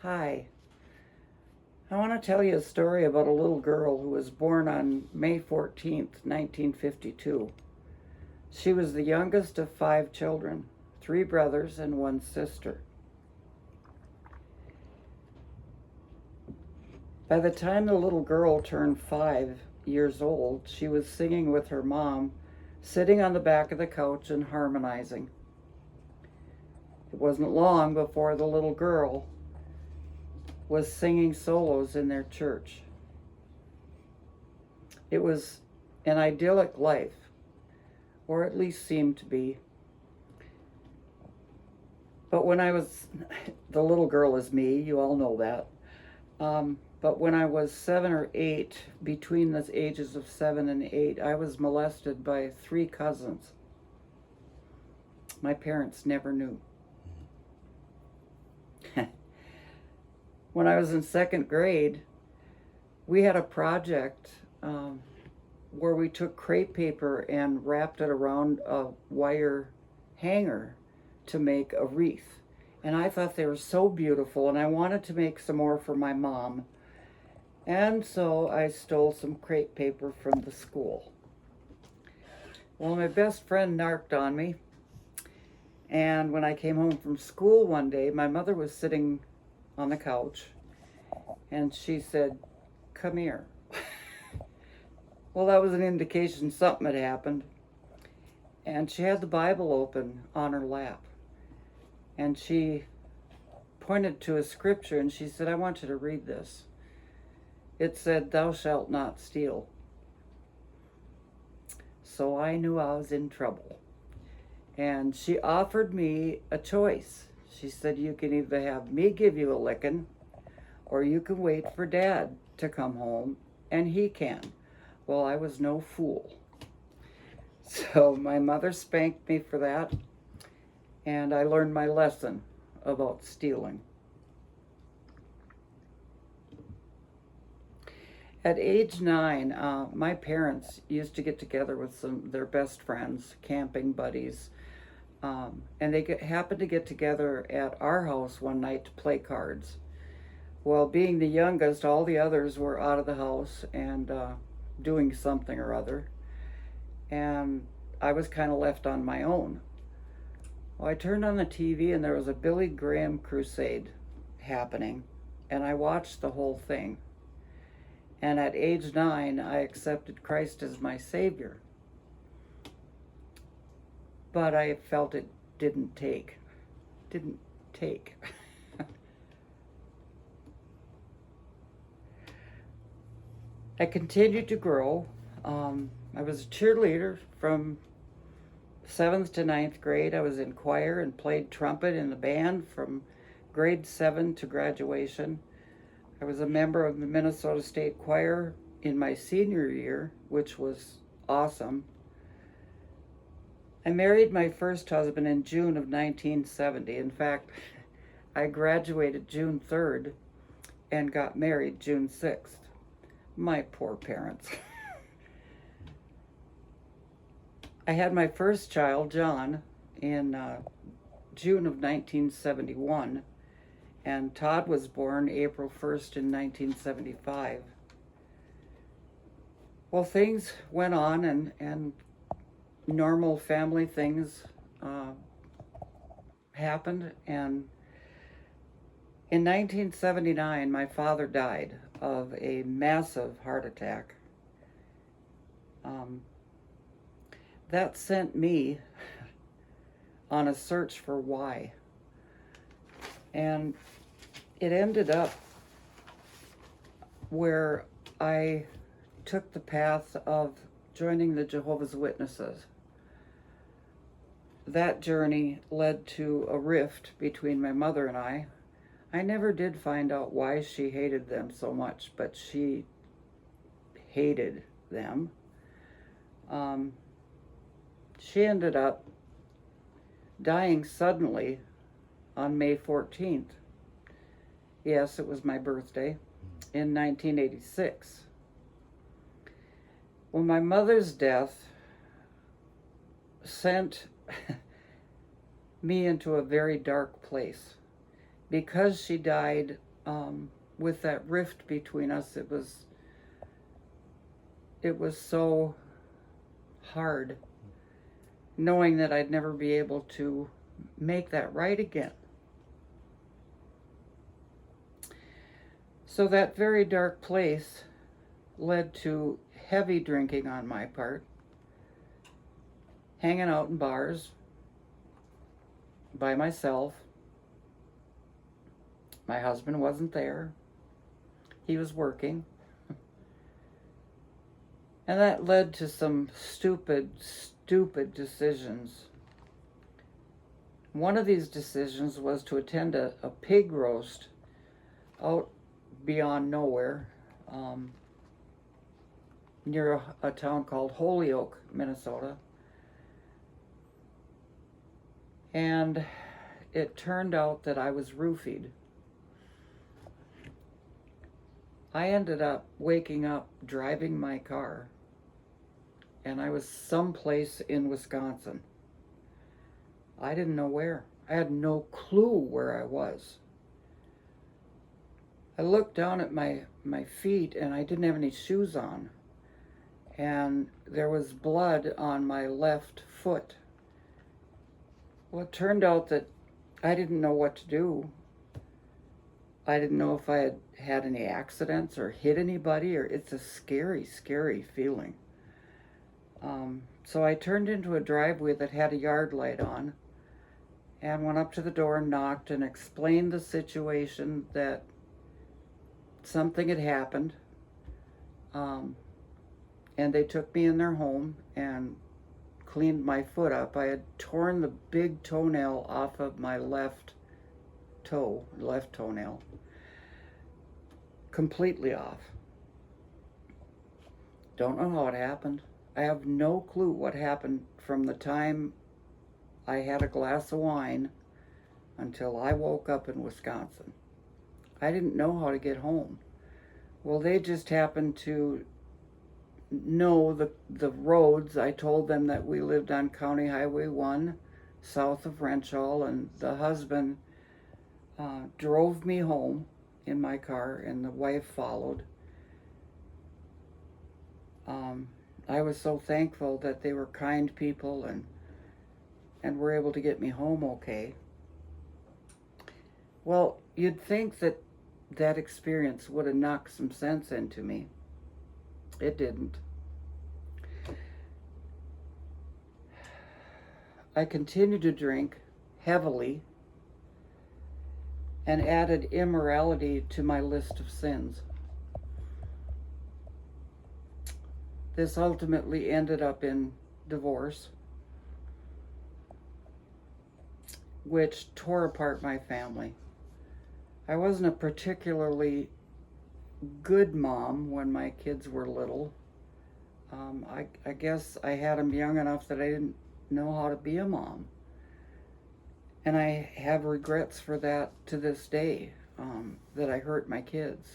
Hi. I want to tell you a story about a little girl who was born on May 14th, 1952. She was the youngest of five children, three brothers and one sister. By the time the little girl turned 5 years old, she was singing with her mom, sitting on the back of the couch and harmonizing. It wasn't long before the little girl was singing solos in their church. It was an idyllic life, or at least seemed to be. But when I was, the little girl is me, you all know that. But when I was 7 or 8, between the ages of 7 and 8, I was molested by three cousins. My parents never knew. When I was in second grade, we had a project where we took crepe paper and wrapped it around a wire hanger to make a wreath. And I thought they were so beautiful, and I wanted to make some more for my mom. And so I stole some crepe paper from the school. Well, my best friend narked on me. And when I came home from school one day, my mother was sitting on the couch, and she said, "Come here." Well, that was an indication something had happened. And she had the Bible open on her lap. And she pointed to a scripture and she said, "I want you to read this." It said, "Thou shalt not steal." So I knew I was in trouble. And she offered me a choice. She said, "You can either have me give you a licking, or you can wait for Dad to come home and he can." Well, I was no fool. So my mother spanked me for that, and I learned my lesson about stealing. At age 9, my parents used to get together with some of their best friends, camping buddies, and they happened to get together at our house one night to play cards. Well, being the youngest, all the others were out of the house and doing something or other, and I was kind of left on my own. Well, I turned on the TV and there was a Billy Graham crusade happening, and I watched the whole thing. And at age 9, I accepted Christ as my Savior. But I felt it didn't take. Didn't take. I continued to grow. I was a cheerleader from 7th to 9th grade. I was in choir and played trumpet in the band from grade 7 to graduation. I was a member of the Minnesota State Choir in my senior year, which was awesome. I married my first husband in June of 1970. In fact, I graduated June 3rd and got married June 6th. My poor parents. I had my first child, John, in June of 1971, and Todd was born April 1st in 1975. Well, things went on, and normal family things happened, and in 1979, my father died of a massive heart attack. That sent me on a search for why. And it ended up where I took the path of joining the Jehovah's Witnesses. That journey led to a rift between my mother and I. I never did find out why she hated them so much, but she hated them. She ended up dying suddenly on May 14th. Yes, it was my birthday, in 1986. Well, my mother's death sent me into a very dark place. Because she died with that rift between us, it was so hard knowing that I'd never be able to make that right again. So that very dark place led to heavy drinking on my part, hanging out in bars by myself. My husband wasn't there. He was working. And that led to some stupid decisions. One of these decisions was to attend a pig roast out beyond nowhere, near a town called Holyoke, Minnesota. And it turned out that I was roofied. I ended up waking up driving my car, and I was someplace in Wisconsin. I didn't know where. I had no clue where I was. I looked down at my feet, and I didn't have any shoes on. And there was blood on my left foot. Well, it turned out that I didn't know what to do. I didn't know if I had had any accidents or hit anybody, or it's a scary, scary feeling. So I turned into a driveway that had a yard light on and went up to the door and knocked and explained the situation, that something had happened. And they took me in their home and cleaned my foot up. I had torn the big toenail off of my left toenail, completely off. Don't know how it happened. I have no clue what happened from the time I had a glass of wine until I woke up in Wisconsin. I didn't know how to get home. Well, they just happened to know the roads. I told them that we lived on County Highway 1, south of Wrenchall, and the husband drove me home in my car, and the wife followed. I was so thankful that they were kind people and were able to get me home okay. Well, you'd think that that experience would have knocked some sense into me. It didn't. I continued to drink heavily and added immorality to my list of sins. This ultimately ended up in divorce, which tore apart my family. I wasn't a particularly good mom when my kids were little. I guess I had them young enough that I didn't know how to be a mom. And I have regrets for that to this day, that I hurt my kids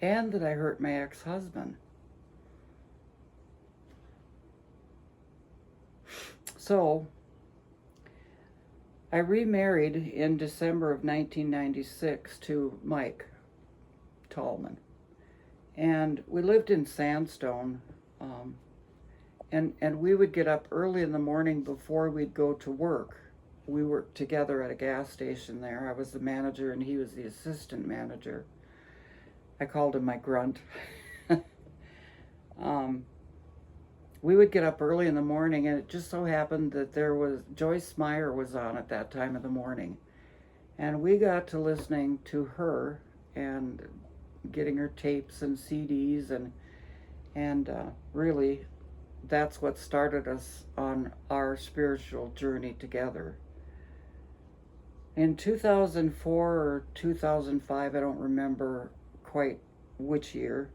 and that I hurt my ex-husband. So I remarried in December of 1996 to Mike Tallman. And we lived in Sandstone, and we would get up early in the morning before we'd go to work. We worked together at a gas station there. I was the manager and he was the assistant manager. I called him my grunt. We would get up early in the morning, and it just so happened that there was Joyce Meyer was on at that time of the morning. And we got to listening to her and getting her tapes and CDs, and really that's what started us on our spiritual journey together. In 2004 or 2005, I don't remember quite which year,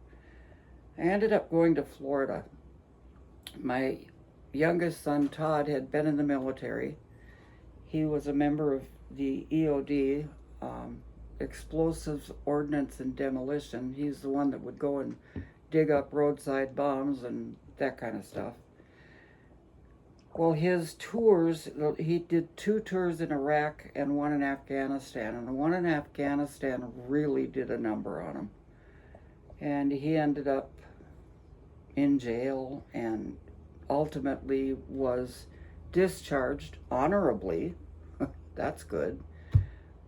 I ended up going to Florida. My youngest son, Todd, had been in the military. He was a member of the EOD, Explosives, Ordnance, and Demolition. He's the one that would go and dig up roadside bombs and that kind of stuff. Well, his tours, he did 2 tours in Iraq and one in Afghanistan. And the one in Afghanistan really did a number on him. And he ended up in jail and ultimately was discharged honorably, that's good,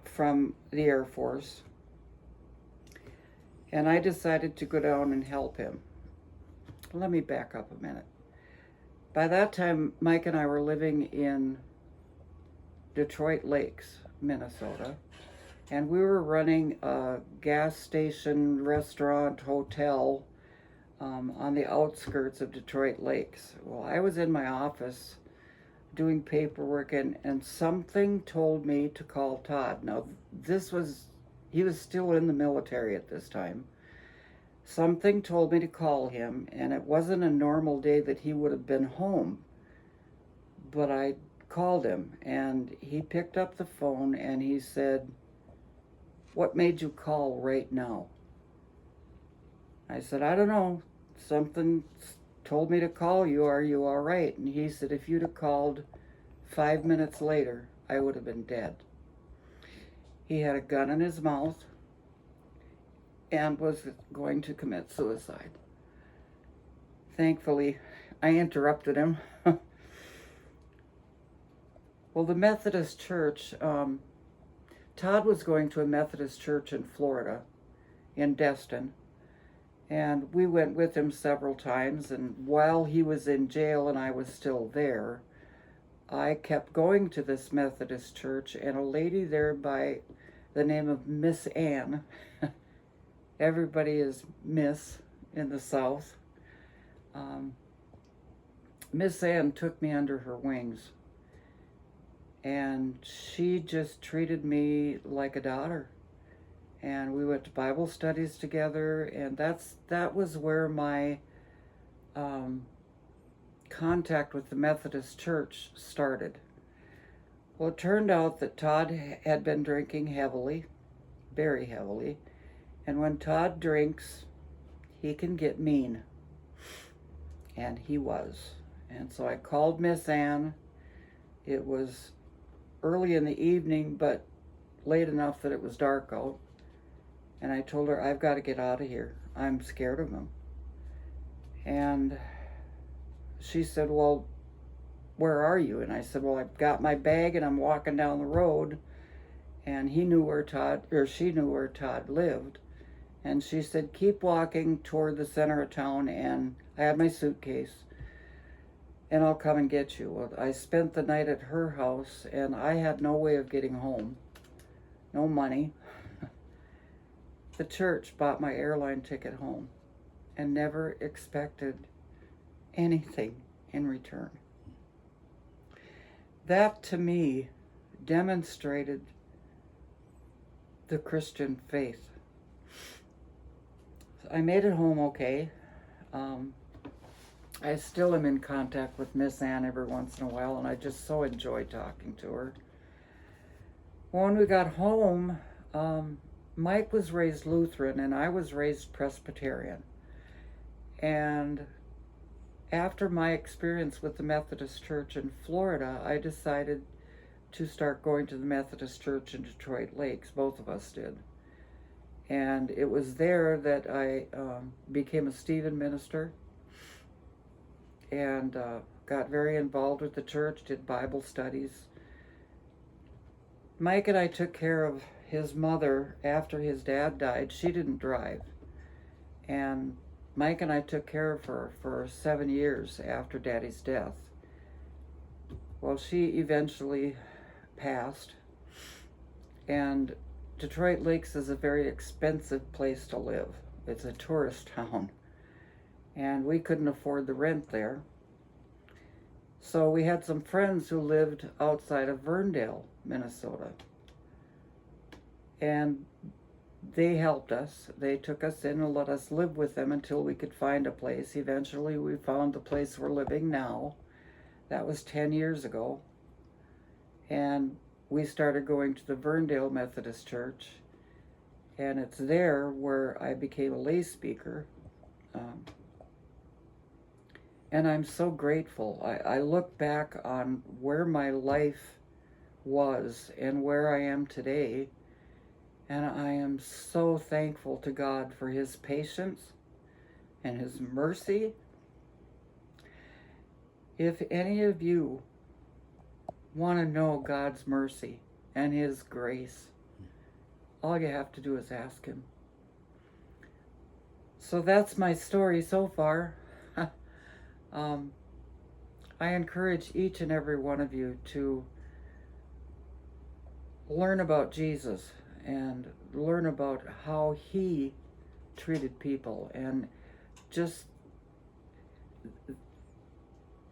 from the Air Force. And I decided to go down and help him. Let me back up a minute. By that time, Mike and I were living in Detroit Lakes, Minnesota, and we were running a gas station, restaurant, hotel on the outskirts of Detroit Lakes. Well, I was in my office doing paperwork, and something told me to call Todd. Now, he was still in the military at this time. Something told me to call him, and it wasn't a normal day that he would have been home. But I called him, and he picked up the phone, and he said, "What made you call right now?" I said, "I don't know. Something told me to call you. Are you all right?" And he said, "If you'd have called 5 minutes later, I would have been dead." He had a gun in his mouth and was going to commit suicide. Thankfully, I interrupted him. Well, the Methodist Church, Todd was going to a Methodist church in Florida, in Destin, and we went with him several times, and while he was in jail and I was still there, I kept going to this Methodist church, and a lady there by the name of Miss Ann, everybody is Miss in the South, Miss Ann took me under her wings, and she just treated me like a daughter. And we went to Bible studies together, and that was where my contact with the Methodist Church started. Well, it turned out that Todd had been drinking heavily, very heavily, and when Todd drinks, he can get mean, and he was. And so I called Miss Ann. It was early in the evening, but late enough that it was dark out. And I told her, "I've got to get out of here. I'm scared of him." And she said, "Well, where are you?" And I said, "Well, I've got my bag and I'm walking down the road." And she knew where Todd lived. And she said, "Keep walking toward the center of town, and I have my suitcase, and I'll come and get you." Well, I spent the night at her house, and I had no way of getting home, no money. The church bought my airline ticket home and never expected anything in return. That, to me, demonstrated the Christian faith. I made it home okay. I still am in contact with Miss Ann every once in a while, and I just so enjoy talking to her. When we got home, Mike was raised Lutheran and I was raised Presbyterian. And after my experience with the Methodist Church in Florida, I decided to start going to the Methodist Church in Detroit Lakes. Both of us did. And it was there that I became a Stephen minister and got very involved with the church, did Bible studies. Mike and I took care of his mother after his dad died. She didn't drive. And Mike and I took care of her for 7 years after Daddy's death. Well, she eventually passed. And Detroit Lakes is a very expensive place to live. It's a tourist town. And we couldn't afford the rent there. So we had some friends who lived outside of Verndale, Minnesota. And they helped us. They took us in and let us live with them until we could find a place. Eventually we found the place we're living now. That was 10 years ago. And we started going to the Verndale Methodist Church. And it's there where I became a lay speaker. And I'm so grateful. I look back on where my life was and where I am today, and I am so thankful to God for His patience and His mercy. If any of you want to know God's mercy and His grace, all you have to do is ask Him. So that's my story so far. I encourage each and every one of you to learn about Jesus and learn about how He treated people, and just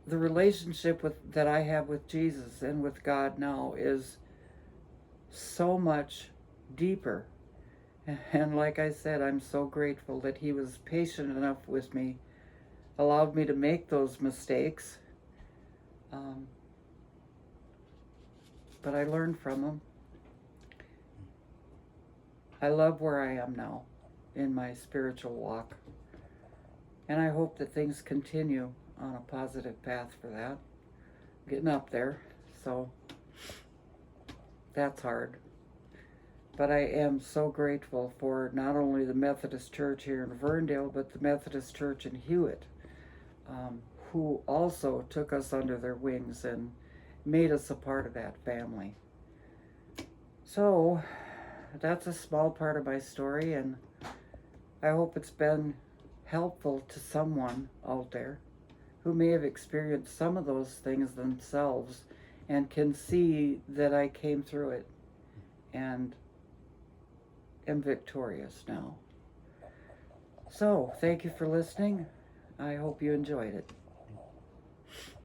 the relationship that I have with Jesus and with God now is so much deeper. And like I said, I'm so grateful that He was patient enough with me, allowed me to make those mistakes. But I learned from Him. I love where I am now in my spiritual walk. And I hope that things continue on a positive path for that. Getting up there, so that's hard. But I am so grateful for not only the Methodist Church here in Verndale, but the Methodist Church in Hewitt, who also took us under their wings and made us a part of that family. So that's a small part of my story, and I hope it's been helpful to someone out there who may have experienced some of those things themselves and can see that I came through it and am victorious now. So, thank you for listening. I hope you enjoyed it.